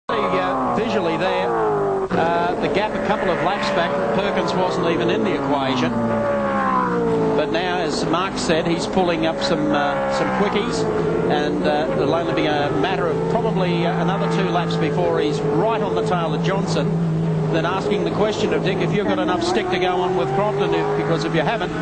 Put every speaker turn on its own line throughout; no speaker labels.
Visually there, the gap a couple of laps back, Perkins wasn't even in the equation. But now, as Mark said, he's pulling up some quickies, and it'll only be a matter of probably another 2 laps before he's right on the tail of Johnson. Then asking the question of Dick, if you've got enough stick to go on with Crompton, because if you haven't,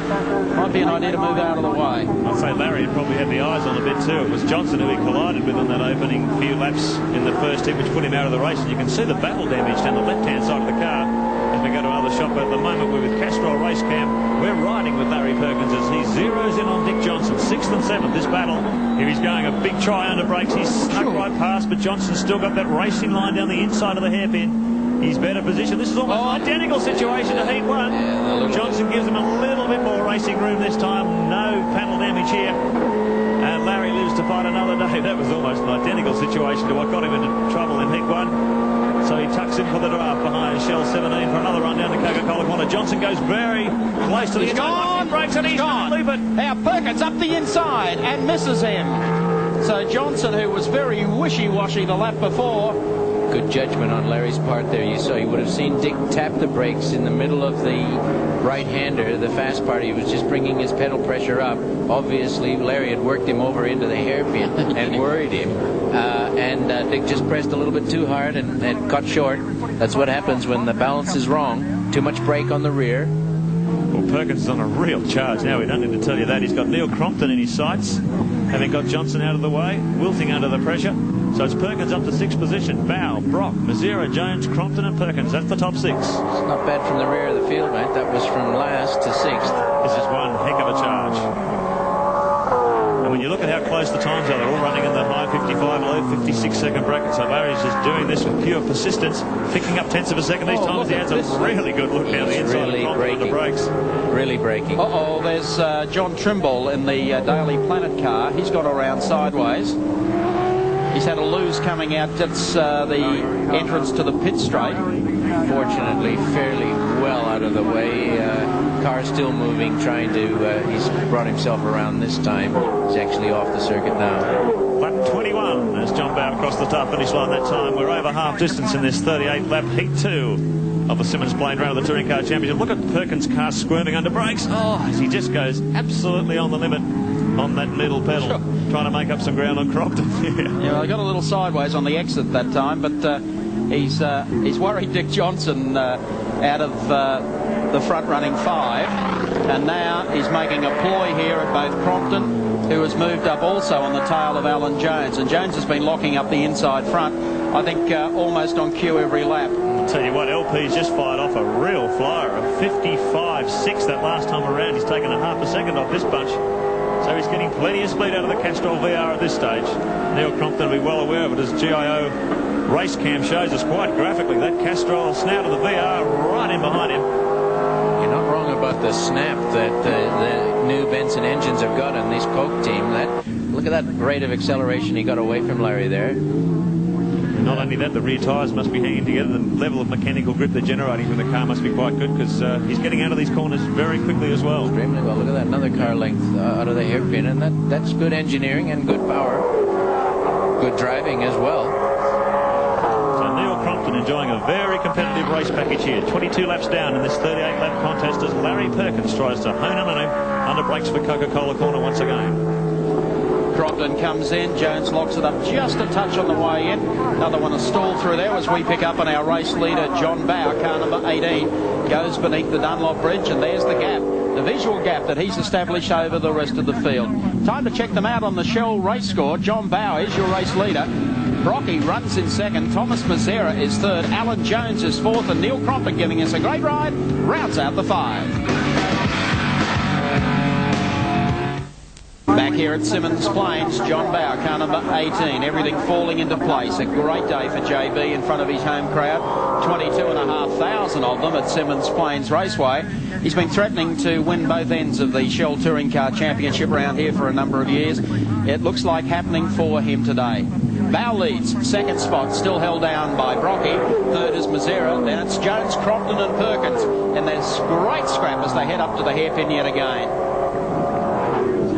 might be an idea to move out of the way.
I'd say Larry probably had the eyes on a bit too. It was Johnson who he collided with on that opening few laps in the first heat, which put him out of the race. And you can see the battle damage down the left-hand side of the car. As we go to another shot, but at the moment we're with Castrol Race Cam. We're riding with Larry Perkins as he zeroes in on Dick Johnson. 6th and 7th this battle. Here he's going a big try under brakes. He's snuck right past, but Johnson's still got that racing line down the inside of the hairpin. He's better positioned. This is almost an identical situation to Heat 1. Yeah, Johnson gives him a little bit more racing room this time. No panel damage here. And Larry lives to fight another day. That was almost an identical situation to what got him into trouble in Heat 1. So he tucks in for the draft behind Shell 17 for another run down to Coca-Cola corner. Johnson goes very close to the inside. He breaks and he's going to leap it.
Now Perkins up the inside and misses him. So Johnson, who was very wishy-washy the lap before.
Good judgment on Larry's part there. You saw, you would have seen Dick tap the brakes in the middle of the right-hander, the fast part. He was just bringing his pedal pressure up. Obviously, Larry had worked him over into the hairpin and worried him. Dick just pressed a little bit too hard and cut short. That's what happens when the balance is wrong. Too much brake on the rear.
Well, Perkins is on a real charge now. We don't need to tell you that. He's got Neil Crompton in his sights, having got Johnson out of the way, wilting under the pressure. So it's Perkins up to 6th position. Bow, Brock, Mazzera, Jones, Crompton and Perkins. That's the top 6.
It's not bad from the rear of the field, mate. That was from last to 6th.
This is one heck of a charge. And when you look at how close the times are, they're all running in the high 55, low 56-second bracket. So Larry's just doing this with pure persistence, picking up 10ths of a second each time. He has a really good look down the inside
really
of Crompton on the brakes.
Really braking.
There's John Trimble in the Daily Planet car. He's got around sideways. He's had a lose coming out. That's the entrance to the pit straight.
Fortunately, fairly well out of the way. Car still moving, trying to... he's brought himself around this time. He's actually off the circuit now.
Lap 21 as John Bow across the start finish line that time. We're over half distance in this 38 lap Heat 2 of the Symmons Plains round of the Touring Car Championship. Look at Perkins' car squirming under brakes. As he just goes absolutely on the limit on that middle pedal. Sure. Trying to make up some ground on Crompton.
Yeah, I got a little sideways on the exit that time, but he's worried Dick Johnson out of the front running 5, and now he's making a ploy here at both Crompton, who has moved up also on the tail of Alan Jones, and Jones has been locking up the inside front, I think almost on cue every lap.
I'll tell you what, LP's just fired off a real flyer of 55.6 that last time around. He's taken a half a second off this bunch. So he's getting plenty of speed out of the Castrol VR at this stage. Neil Crompton will be well aware of it, as GIO race cam shows us quite graphically. That Castrol snout of the VR right in behind him.
You're not wrong about the snap that the new Benson engines have got on this Coke team. Look at that rate of acceleration he got away from Larry there.
Not only that, the rear tyres must be hanging together. The level of mechanical grip they're generating from the car must be quite good, because he's getting out of these corners very quickly as well.
Extremely well. Look at that, another car length out of the hairpin, and that's good engineering and good power. Good driving as well.
So Neil Crompton enjoying a very competitive race package here. 22 laps down in this 38-lap contest as Larry Perkins tries to hone in on him under brakes for Coca-Cola corner once again.
Crompton comes in, Jones locks it up just a touch on the way in. Another one a stall through there as we pick up on our race leader, John Bow, car number 18, goes beneath the Dunlop Bridge, and there's the gap, the visual gap that he's established over the rest of the field. Time to check them out on the Shell race score. John Bow is your race leader. Brocky runs in second, Thomas Mazzera is third, Alan Jones is fourth, and Neil Crompton, giving us a great ride, rounds out the 5. Back here at Symmons Plains, John Bow, car number 18. Everything falling into place. A great day for JB in front of his home crowd. 22,500 of them at Symmons Plains Raceway. He's been threatening to win both ends of the Shell Touring Car Championship around here for a number of years. It looks like happening for him today. Bow leads. Second spot still held down by Brocky. Third is Mazzera. Then it's Jones, Crompton and Perkins. And there's great scrap as they head up to the hairpin yet again.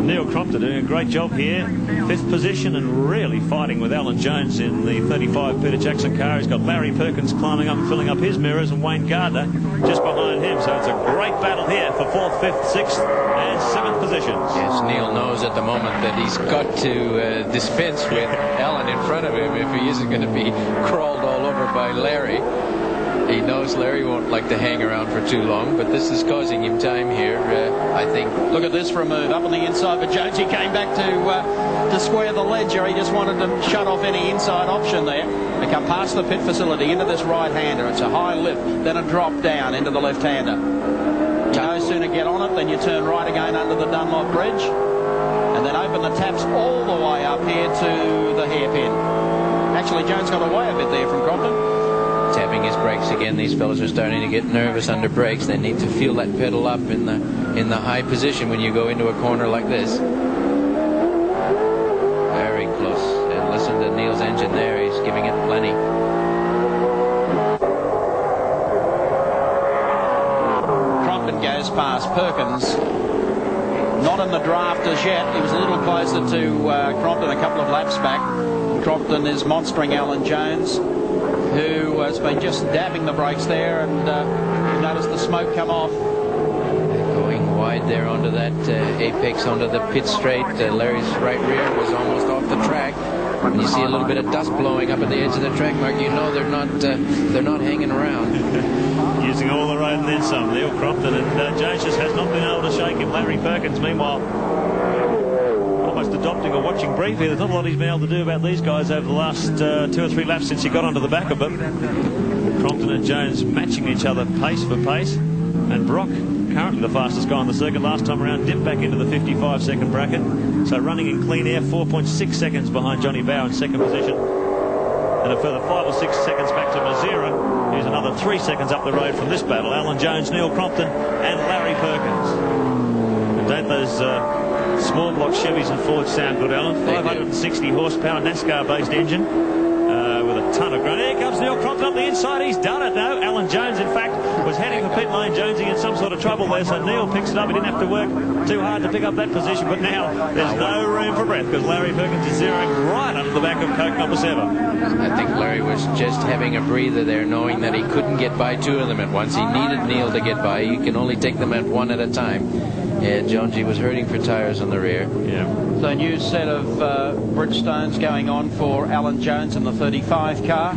Neil Crompton doing a great job here. 5th position and really fighting with Alan Jones in the 35 Peter Jackson car. He's got Larry Perkins climbing up and filling up his mirrors, and Wayne Gardner just behind him. So it's a great battle here for 4th, 5th, 6th and 7th positions.
Yes, Neil knows at the moment that he's got to dispense with Alan in front of him if he isn't going to be crawled all over by Larry. He knows Larry won't like to hang around for too long, but this is causing him time here, I think.
Look at this for a move up on the inside for Jones. He came back to square the ledger. He just wanted to shut off any inside option there. They come past the pit facility into this right-hander. It's a high lift, then a drop down into the left-hander. You no sooner get on it than you turn right again under the Dunlop Bridge, and then open the taps all the way up here to the hairpin. Actually, Jones got away a bit there from Crompton.
Tapping his brakes again. These fellows are starting to get nervous under brakes. They need to feel that pedal up in the high position when you go into a corner like this. Very close. And listen to Neil's engine there. He's giving it plenty.
Crompton goes past Perkins. Not in the draft as yet. He was a little closer to Crompton a couple of laps back. Crompton is monstering Alan Jones, who has been just dabbing the brakes there, and you notice the smoke come off.
Going wide there onto that apex, onto the pit straight. Larry's right rear was almost off the track. And you see a little bit of dust blowing up at the edge of the track, Mark. You know they're not hanging around.
Using all the road and then some. Neil Crompton, and Jones just has not been able to shake him. Larry Perkins, meanwhile, almost adopting or watching briefly. There's not a lot he's been able to do about these guys over the last 2 or 3 laps since he got onto the back of them. Crompton and Jones matching each other pace for pace, and Brock, currently the fastest guy on the circuit, last time around dipped back into the 55-second bracket, so running in clean air, 4.6 seconds behind Johnny Bow in 2nd position, and a further 5 or 6 seconds back to Mazira, who's another 3 seconds up the road from this battle. Alan Jones, Neil Crompton and Larry Perkins. And don't those small block Chevys and Fords sound good, Alan? 560 horsepower NASCAR-based engine with a ton of grunt. Here comes Neil Crompton up the inside. He's done it now. Alan Jones, in fact, was heading for pit lane. Jonesy in some sort of trouble there, so Neil picks it up. He didn't have to work too hard to pick up that position, but now there's no room for breath because Larry Perkins is zeroing right under the back of Coke number 7.
I think Larry was just having a breather there, knowing that he couldn't get by 2 of them at once. He needed Neil to get by. You can only take them at one at a time. Yeah, Jonesy was hurting for tires on the rear.
Yeah.
So a new set of Bridgestones going on for Alan Jones in the 35 car,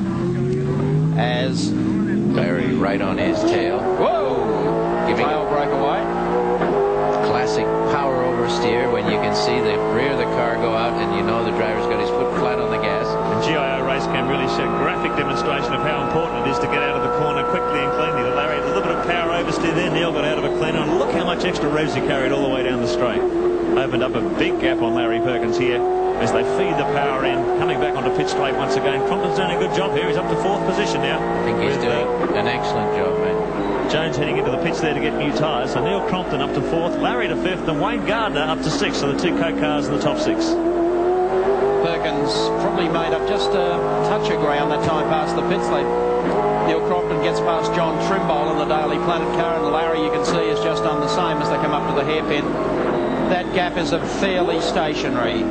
as
Larry right on his tail.
whoa,
Giving
tail broke away.
Classic power oversteer when you can see the rear of the car go out and you know the driver's got his foot flat on the gas.
And GIO race can really show graphic demonstration of how important it is to get out of the corner quickly and cleanly. The Larry had a little bit of power oversteer there. Neil got out of it cleaner, and look how much extra revs he carried all the way down the straight. Opened up a big gap on Larry Perkins here as they feed the power in, coming back onto pit straight once again. Crompton's doing a good job here. He's up to 4th position now.
I think he's doing an excellent job, mate.
Jones heading into the pits there to get new tyres. So Neil Crompton up to 4th, Larry to 5th, and Wayne Gardner up to 6th. So the 2 Coke cars in the top 6.
Perkins probably made up just a touch of ground that time past the pits. Neil Crompton gets past John Trimble in the Daily Planet car, and Larry, you can see, is just done the same as they come up to the hairpin. That gap is fairly stationary.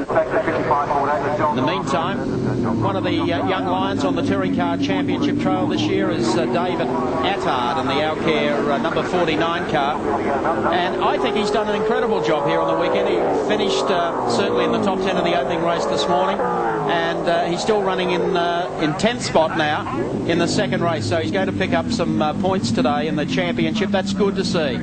In the meantime, one of the young lions on the Touring Car Championship trail this year is David Attard in the Alcare number 49 car, and I think he's done an incredible job here on the weekend. He finished certainly in the top 10 of the opening race this morning, and he's still running in 10th spot now in the second race, so he's going to pick up some points today in the championship. That's good to see.